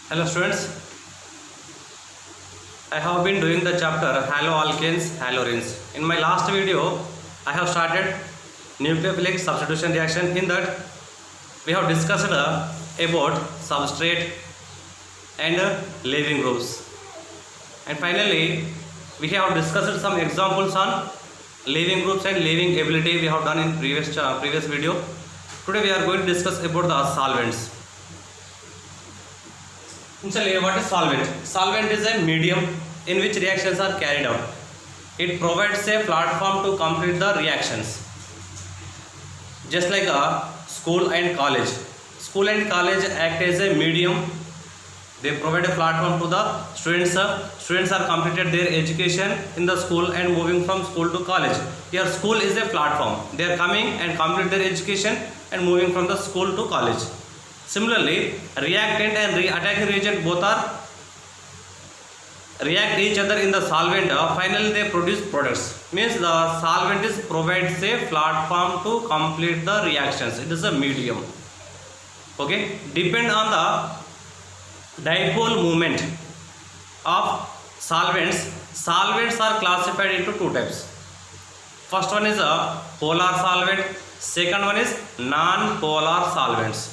Hello students, I have been doing the chapter haloalkanes, halorines. In my last video, I have started nucleophilic substitution reaction. In that, we have discussed about substrate and leaving groups. And finally, we have discussed some examples on leaving groups and leaving ability we have done in previous video. Today we are going to discuss about the solvents. Initially, what is solvent? Solvent is a medium in which reactions are carried out. It provides a platform to complete the reactions. Just like a school and college. School and college act as a medium. They provide a platform to the students. Students are completed their education in the school and moving from school to college. Here, school is a platform. They are coming and complete their education and moving from the school to college. Similarly, reactant and attacking reagent both are react each other in the solvent. Finally, they produce products. Means the solvent provides a platform to complete the reactions. It is a medium. Okay. Depend on the dipole moment of solvents. Solvents are classified into two types. First one is a polar solvent. Second one is non-polar solvents.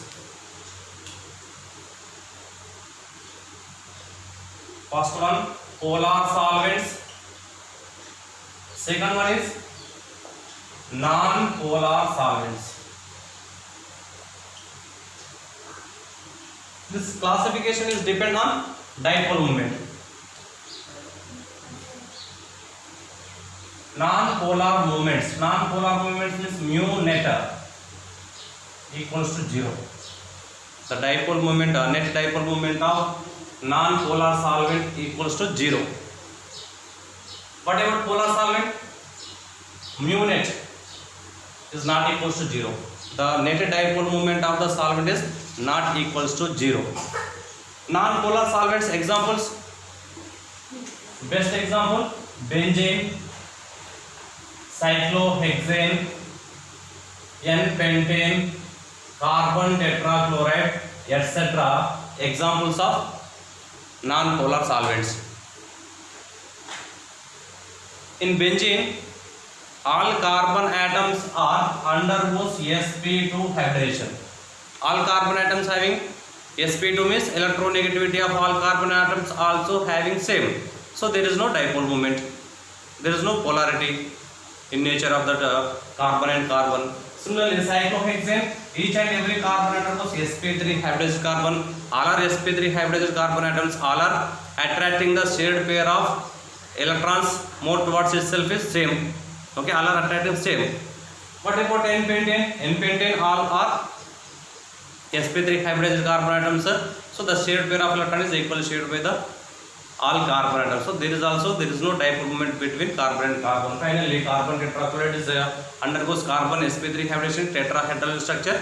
First one, polar solvents. Second one is non-polar solvents. This classification is depend on dipole moment. Non-polar moments. Non-polar moments means mu net equals to 0. The dipole moment, net dipole moment of non-polar solvent equals to 0. What about polar solvent? Mu net is not equals to 0. The net dipole moment of the solvent is not equals to 0. Non-polar solvents examples. Best example, benzene, cyclohexane, N-pentane, carbon tetrachloride, etc. Examples of non-polar solvents. In benzene, all carbon atoms are undergoes sp2 hybridization. All carbon atoms having sp2 means electronegativity of all carbon atoms also having same. So there is no dipole moment. There is no polarity in nature of that carbon and carbon. Similarly, cyclohexane, each and every carbon atom was sp3 hybridized carbon. All are sp3 hybridized carbon atoms. All are attracting the shared pair of electrons more towards itself is same. Okay, all are attracting same. What about N-pentane? N-pentane all are sp3 hybridized carbon atoms. So the shared pair of electron is equally shared by the all carbon atoms. So there is no dipole moment between carbon and carbon. Finally, carbon tetrachloride is undergoes carbon sp3 hybridization tetrahedral structure.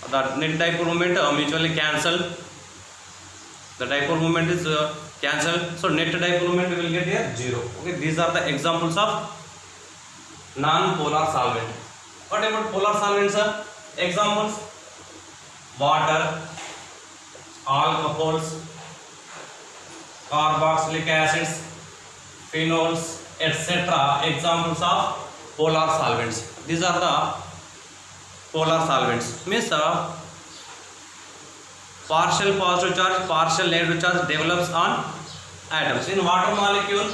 The net dipole moment mutually cancelled. The dipole moment is cancelled. So net dipole moment we will get here 0. Okay, these are the examples of non-polar solvent. What about polar solvents? Examples: water, alcohols, carboxylic acids, phenols, etc. Examples of polar solvents. These are the polar solvents. Means partial positive charge, partial negative charge develops on atoms. In water molecule,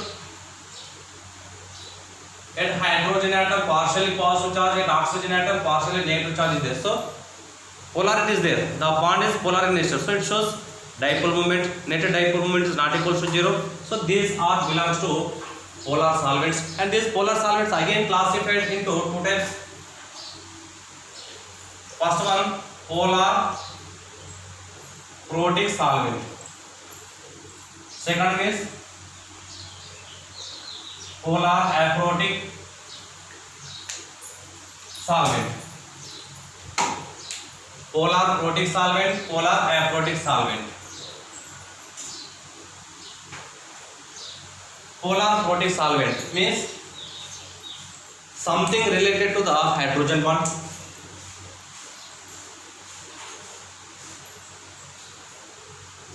at hydrogen atom partially positive charge, at oxygen atom partially negative charge is there. So polarity is there. The bond is polar in nature. So it shows dipole moment. Net dipole moment is not equal to 0. So these are belongs to polar solvents. And these polar solvents again classified into two types. First one, polar protic solvent. Second is polar aprotic solvent. Polar protic solvent, polar aprotic solvent. Polar protic solvent means something related to the hydrogen bond.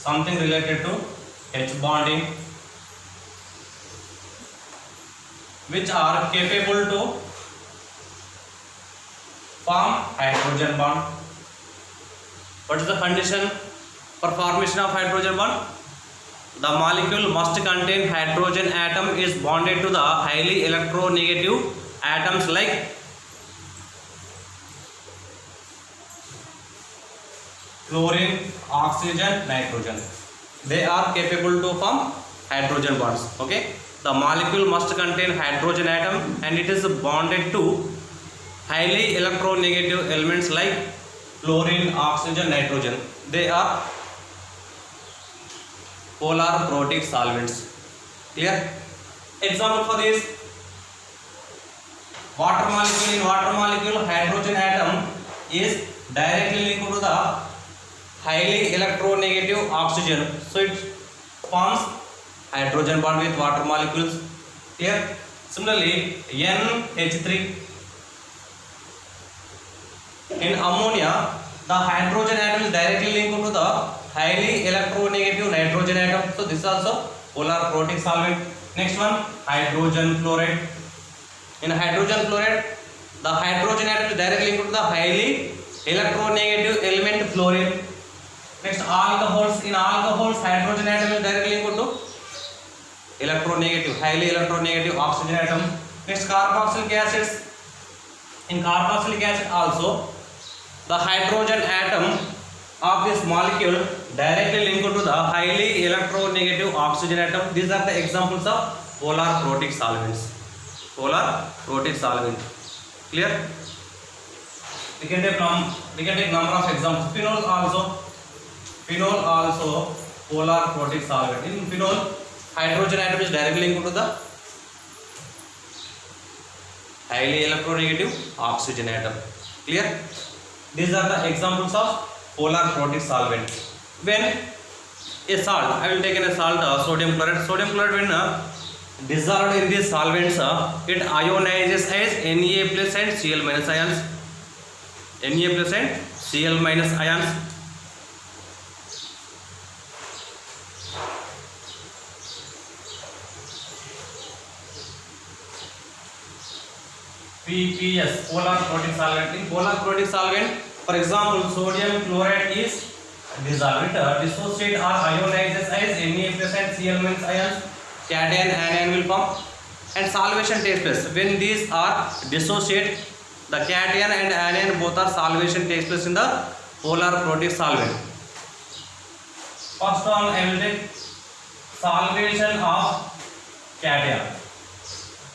something related to H bonding, which are capable to form hydrogen bond. What is the condition for formation of hydrogen bond? The molecule must contain hydrogen atom is bonded to the highly electronegative atoms like chlorine, oxygen, nitrogen. They are capable to form hydrogen bonds. Okay. The molecule must contain hydrogen atom and it is bonded to highly electronegative elements like chlorine, oxygen, nitrogen. They are polar protic solvents. Clear? Example for this: water molecule. In water molecule, hydrogen atom is directly linked to the highly electronegative oxygen, so it forms hydrogen bond with water molecules. Here, similarly, NH3. In ammonia, the hydrogen atom is directly linked to the highly electronegative nitrogen atom, so this is also polar protic solvent. Next one, hydrogen fluoride. In hydrogen fluoride, the hydrogen atom is directly linked to the highly electronegative element fluorine. Next, alcohols. In alcohols, hydrogen atom is directly linked to highly electronegative oxygen atom. Next, carboxylic acids. In carboxylic acid also, the hydrogen atom of this molecule directly linked to the highly electronegative oxygen atom. These are the examples of polar protic solvents. Polar protic solvent. Clear? We can take number of examples. Phenol also polar protic solvent. In phenol, hydrogen atom is directly linked to the highly electronegative oxygen atom. Clear? These are the examples of polar protic solvent. When a salt, I will take a salt, sodium chloride. Sodium chloride, when dissolved in these solvents, it ionizes as Na plus and Cl minus ions. Na plus and Cl minus ions. PPS, polar protic solvent. In polar protic solvent, for example, sodium chloride is dissolved. Dissociate or ionizes as Na plus and Cl minus ions. Cation, anion will form, and salvation takes place. When these are dissociate, the cation and anion both are salvation takes place in the polar protic solvent. First one, I will take salvation of cation.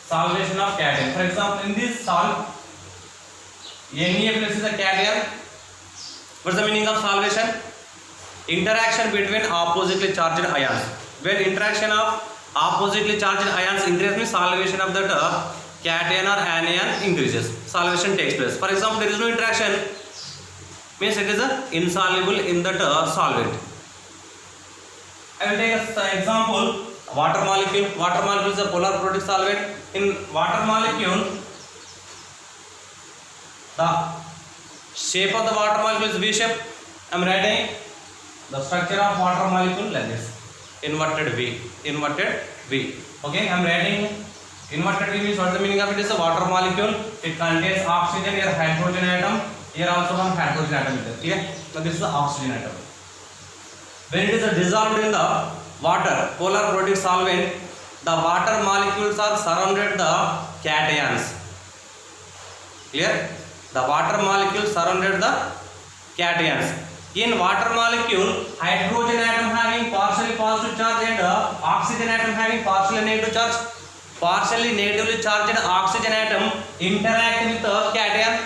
Salvation of cation. For example, in this salt, Na plus is a cation. What is the meaning of salvation? Interaction between oppositely charged ions. When interaction of oppositely charged ions increase, means salvation of that cation or anion increases. Salvation takes place. For example, there is no interaction, means it is insoluble in that solvent. I will take an example. Water molecule. Water molecule is a polar protic solvent. In water molecule, the shape of the water molecule is V shape. I am writing the structure of water molecule like this. Inverted V. Inverted V. Okay, I am writing inverted V means what is the meaning of it? Is a water molecule. It contains oxygen, here hydrogen atom. Here also one hydrogen atom. Clear? So this is the oxygen atom. When it is dissolved in the water, polar protic solvent, the water molecules are surrounded the cations. Clear? The water molecules surrounded the cations. In water molecule, hydrogen atom having partially positive charge and oxygen atom having partially negative charge. Partially negatively charged oxygen atom interact with the cation.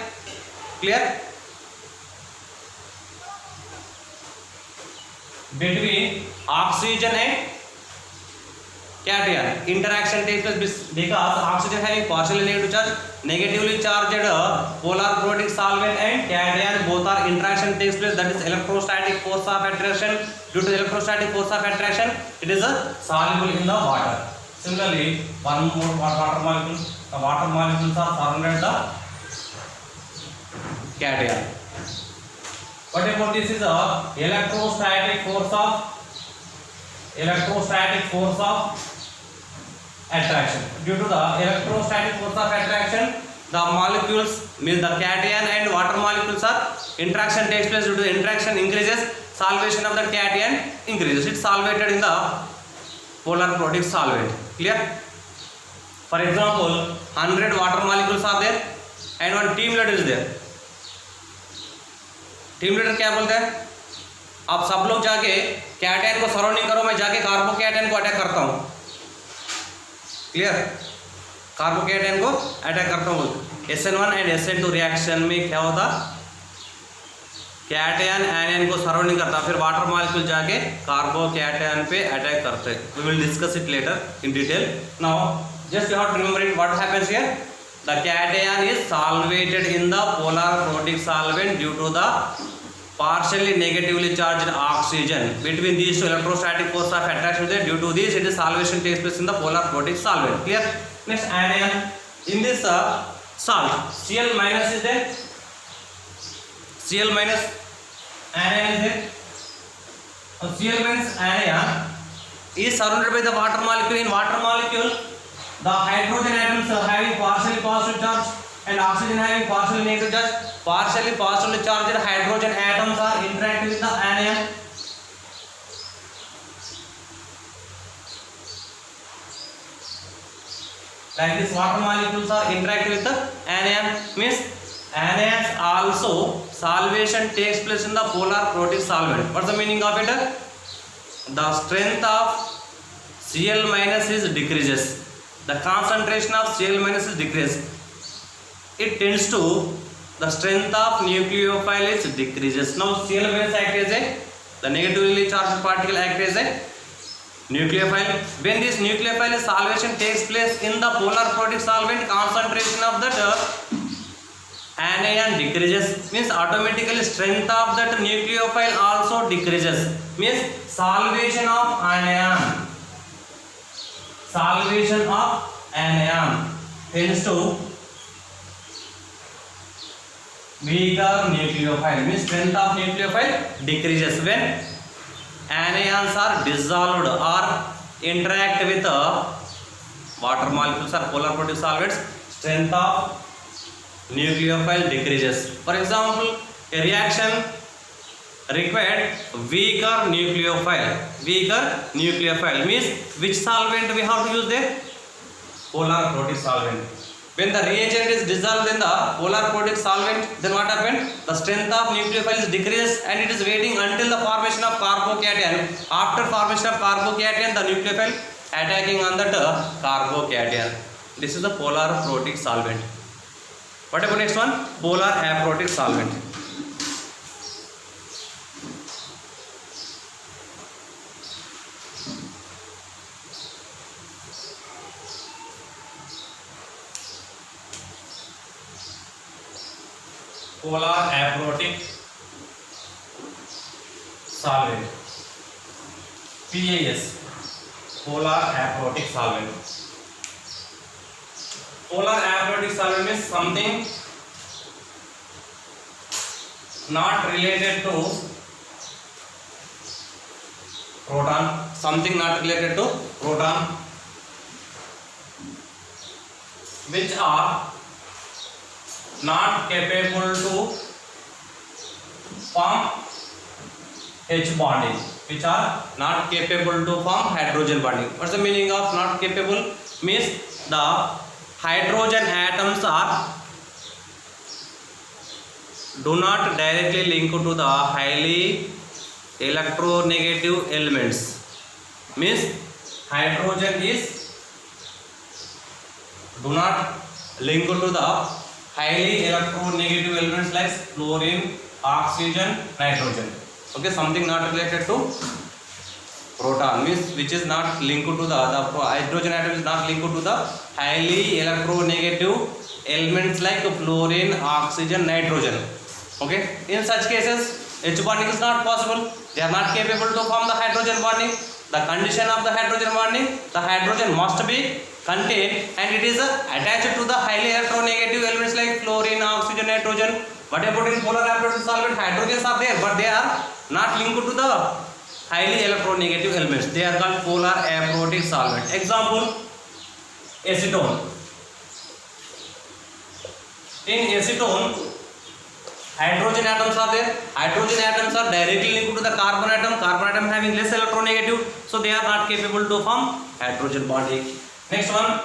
Clear? Between oxygen and cation, interaction takes place because oxygen having partially negative charge, negatively charged polar protic solvent and cation both are interaction takes place, that is electrostatic force of attraction. Due to electrostatic force of attraction, it is soluble in the water. Similarly, one more water molecule, the water molecules are surrounded the cation. What about this is electrostatic force of electrostatic force of attraction. Due to the electrostatic force of attraction, the molecules means the cation and water molecules are interaction takes place. Due to the interaction increases, solvation of the cation increases. It's solvated in the polar protic solvent. Clear? For example, 100 water molecules are there and one team leader is there. Team leader क्या बोलते हैं, आप सब लोग जाके cation को surrounding करो, मैं जाके कार्बोकैटायन को अटैक करता हूँ. क्लियर? कार्बोकैटायन को अटैक करता हूँ. SN1 एंड SN2 रिएक्शन में क्या होता, कैटायन एनायन को सराउंडिंग करता, फिर वाटर मॉलिक्यूल जाके कार्बोकैटायन पे अटैक करते. We will discuss it later in detail. Now just you have to remember it what happens here. The cation is solvated in the polar protic solvent due to the partially negatively charged oxygen between these two electrostatic force of attraction there. Due to this, it is solvation takes place in the polar protic solvent. Clear? Next, anion. In this salt, Cl minus is there. Cl minus anion is there. Cl minus anion is surrounded by the water molecule. In water molecule, the hydrogen atoms are having partially positive charge and oxygen having partially negative charge. Partially positively charged hydrogen atoms are interacting with the anion. Like this, water molecules are interacting with the anion. Means anions also solvation takes place in the polar protic solvent. What's the meaning of it? The strength of Cl minus is decreases. The concentration of Cl minus is decreased. It tends to the strength of nucleophile is decreases. Now Cl minus act as a, the negatively charged particle act as a nucleophile. When this nucleophile solvation takes place in the polar protic solvent, concentration of that anion decreases. Means automatically strength of that nucleophile also decreases. Means solvation of anion. Solvation of anion tends to weaker nucleophile. Means strength of nucleophile decreases when anions are dissolved or interact with water molecules or polar protic solvents. Strength of nucleophile decreases. For example, a reaction required weaker nucleophile. Weaker nucleophile means which solvent we have to use there? Polar protic solvent. When the reagent is dissolved in the polar protic solvent, then what happened? The strength of nucleophile is decreased and it is waiting until the formation of carbocation. After formation of carbocation, the nucleophile attacking on that carbocation. This is the polar protic solvent. What about next one? Polar aprotic solvent. Polar aprotic solvent. PAS. Polar aprotic solvent. Polar aprotic solvent means something not related to proton. Something not related to proton, which are not capable to form H bonding, which are not capable to form hydrogen bonding. What's the meaning of not capable? Means the hydrogen atoms are do not directly link to the highly electronegative elements. Means hydrogen is do not link to the highly electronegative elements like fluorine, oxygen, nitrogen. Okay, something not related to proton means which is not linked to the hydrogen atom is not linked to the highly electronegative elements like fluorine, oxygen, nitrogen. Okay, in such cases H bonding is not possible. They are not capable to form the hydrogen bonding. The condition of the hydrogen bonding, the hydrogen must be contained and it is attached to the highly electronegative elements like fluorine, oxygen, nitrogen. What about in polar aprotic solvent? Hydrogens are there but they are not linked to the highly electronegative elements. They are called polar aprotic solvent. Example, acetone. In acetone, hydrogen atoms are there. Hydrogen atoms are directly linked to the carbon atom. Carbon atom having less electronegative, so they are not capable to form hydrogen bonding. Next one,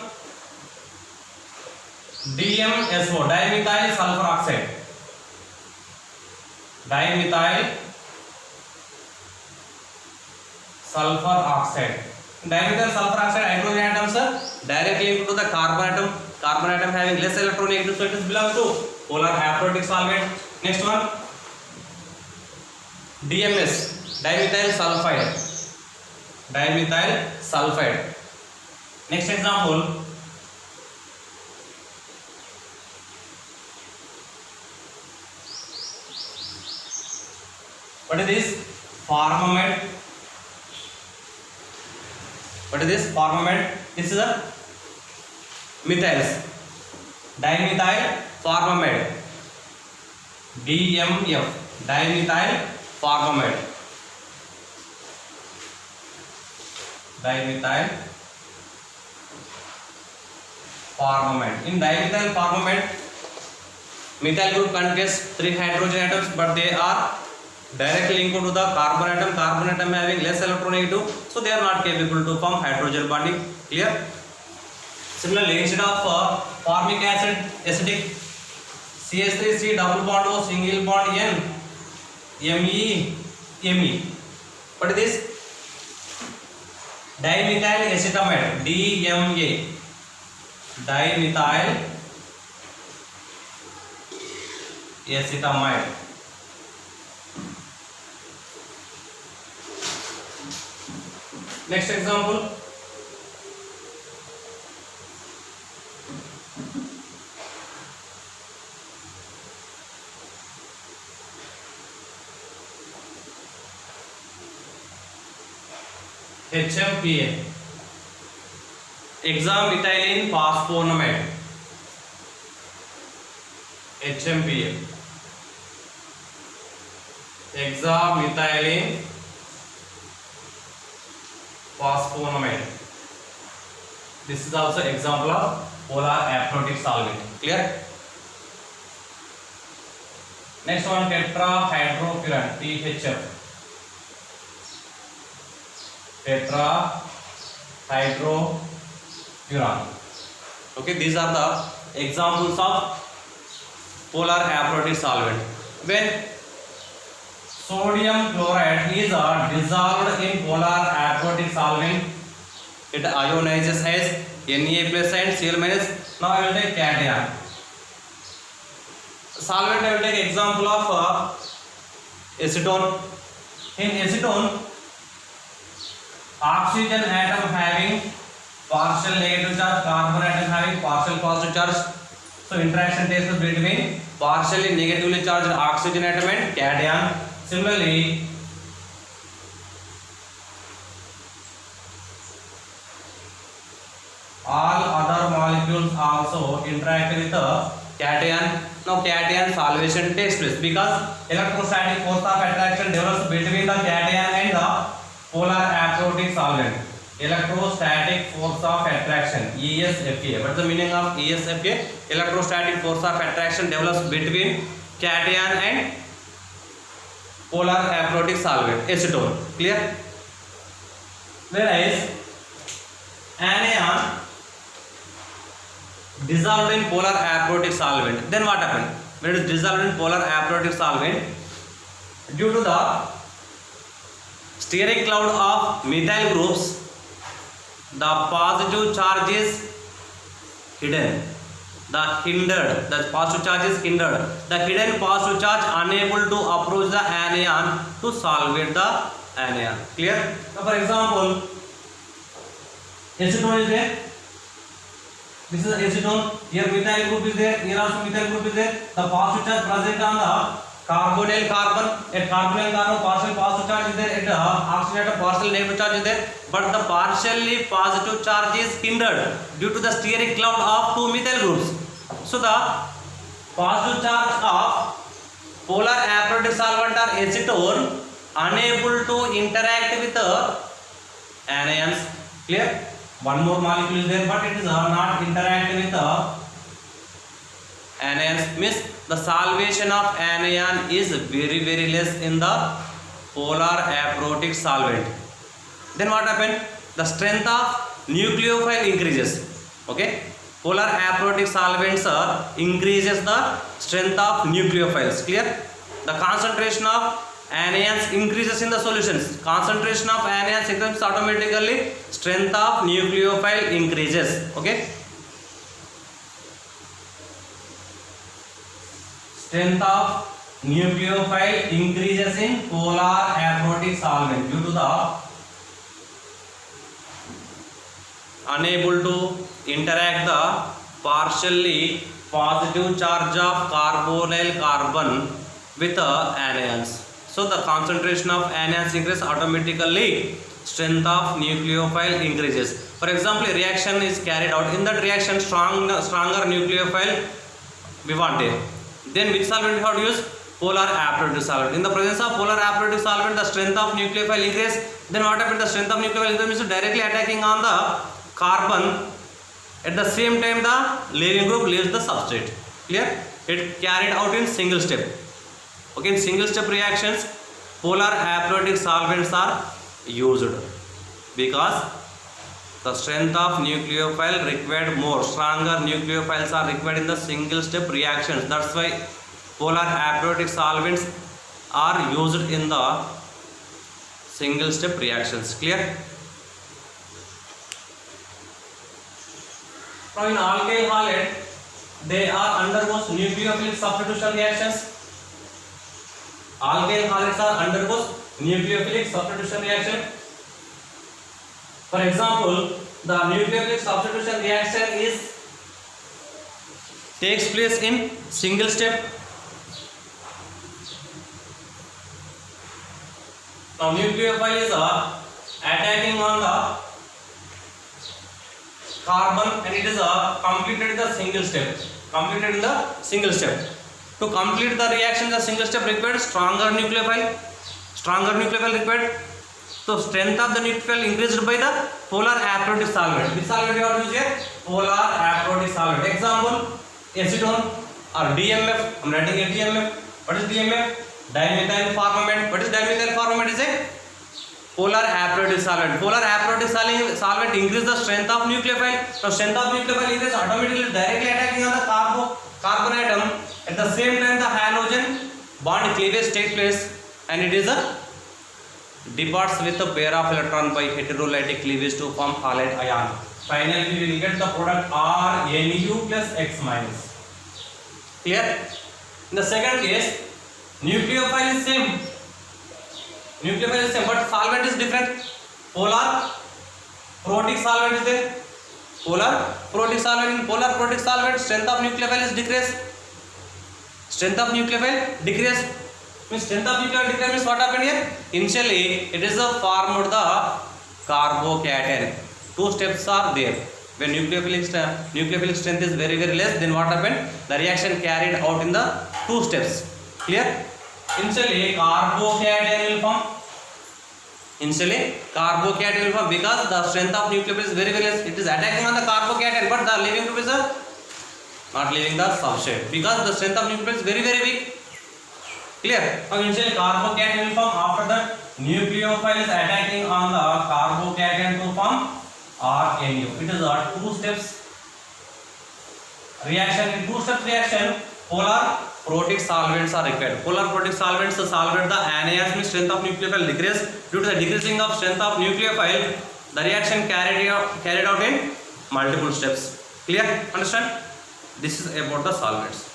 DMSO, dimethyl sulfur oxide. Dimethyl sulfur oxide. Dimethyl sulfur oxide hydrogen atoms are directly linked to the carbon atom. Carbon atom having less electronegative, so it is belongs to polar aprotic solvent. Next one, DMS, dimethyl sulfide. Dimethyl sulfide. Next example, what is this? Formamide. What is this? Formamide. This is a methyls. Dimethyl formamide. DMF. Dimethyl formamide. Dimethyl formamide. In dimethyl formamide, methyl group contains 3 hydrogen atoms, but they are directly linked to the carbon atom. Carbon atom having less electronegative, so they are not capable to form hydrogen bonding. Clear? Similarly, instead of formic acid, acidic, CH3C double bond O single bond N, Me. What is this? Dimethyl acetamide, DMA. Dimethyl acetamide. Next example, HMPA, hexamethylene phosphonamide. HMPA, hexamethylene phosphonamide. This is also example of polar aprotic solvent. Clear? Next one, tetrahydrofuran, THF. Tetrahydrofuran. Okay, these are the examples of polar aprotic solvent. When sodium chloride is dissolved in polar aprotic solvent, it ionizes as Na plus and Cl minus. Now I will take cation. Solvent, I will take example of acetone. In acetone, oxygen atom having partial negative charge, carbon atom having partial positive charge. So interaction takes place between partially negatively charged oxygen atom and cation. Similarly, all other molecules also interact with the cation. Now cation solvation takes place because electrostatic force of attraction develops between the cation and the polar aprotic solvent. Electrostatic force of attraction, ESFA. What is the meaning of ESFA? Electrostatic force of attraction develops between cation and polar aprotic solvent, acetone. Clear? Whereas anion dissolved in polar aprotic solvent, then what happened? When it is dissolved in polar aprotic solvent, due to the steric cloud of methyl groups, the positive charge is hidden. The positive charge is hindered. The hidden positive charge unable to approach the anion to solvate the anion. Clear? Now, for example, acetone is there. This is acetone. Here methyl group is there. Here also methyl group is there. The positive charge present on the carbonyl carbon. At carbonyl carbon, partial positive charge is there. At oxygen atom, partial negative charge is there. But the partially positive charge is hindered due to the steric cloud of 2 methyl groups. So the positive charge of polar aprotic solvent or acetone unable to interact with anions. Clear? One more molecule is there, but it is not interact with anions. Means the salvation of anion is very less in the polar aprotic solvent. Then what happened? The strength of nucleophile increases. Okay, polar aprotic solvents increases the strength of nucleophiles. Clear? The concentration of anions increases in the solutions. Concentration of anions increases automatically, strength of nucleophile increases. Okay, strength of nucleophile increases in polar aprotic solvent due to the unable to interact the partially positive charge of carbonyl carbon with anions. So the concentration of anions increases automatically, strength of nucleophile increases. For example, a reaction is carried out. In that reaction, stronger nucleophile we want it. Then which solvent we have to use? Polar aprotic solvent. In the presence of polar aprotic solvent, the strength of nucleophile increases. Then what happens? The strength of nucleophile increases directly attacking on the carbon. At the same time, the leaving group leaves the substrate. Clear? It carried out in single step. Okay, in single step reactions, polar aprotic solvents are used because the strength of nucleophile required more. Stronger nucleophiles are required in the single step reactions. That's why polar aprotic solvents are used in the single step reactions. Clear? Now in alkyl halide, they are undergoes nucleophilic substitution reactions. Alkyl halides are undergoes nucleophilic substitution reaction. For example, the nucleophilic substitution reaction takes place in single step. Now nucleophile is attacking on the carbon and it is completed in the single step. Completed in the single step. To complete the reaction, the single step required stronger nucleophile. Stronger nucleophile required. So strength of the nucleophile increased by the polar aprotic solvent. Which solvent you have to use here? Polar aprotic solvent. Example: acetone or DMF. I am writing a DMF. What is DMF? Dimethyl formamide. What is dimethyl formamide? Is a polar aprotic solvent. Polar aprotic solvent increase the strength of nucleophile. Now strength of nucleophile increase automatically directly attacking on the carbon atom. At the same time, the halogen bond cleavage takes place and it is departs with a pair of electron by heterolytic cleavage to form halide ion. Finally, we will get the product RNu plus X minus. Clear? In the second case, nucleophile is same. Nucleophile is same, but solvent is different. Polar protic solvent is there. Polar protic solvent. In polar protic solvent, strength of nucleophile is decreased. Strength of nucleophile decreased. Means strength of nucleophile decreased means what happened here? Initially, it is formed the carbocation. Two steps are there. When nucleophilic strength is very less, then what happened? The reaction carried out in the two steps. Clear? Initially, carbocation will form. Because the strength of nucleophile is very less. It is attacking on the carbocation, but the leaving group is not leaving the substrate because the strength of nucleophile is very weak. Clear? Now initially carbocation will form. After that, nucleophile is attacking on the carbocation to form RNu. It is two steps reaction. In two steps reaction, polar protic solvents are required. Polar protic solvents solvent the anions means strength of nucleophile decrease. Due to the decreasing of strength of nucleophile, the reaction carried out in multiple steps. Clear? Understand? This is about the solvents.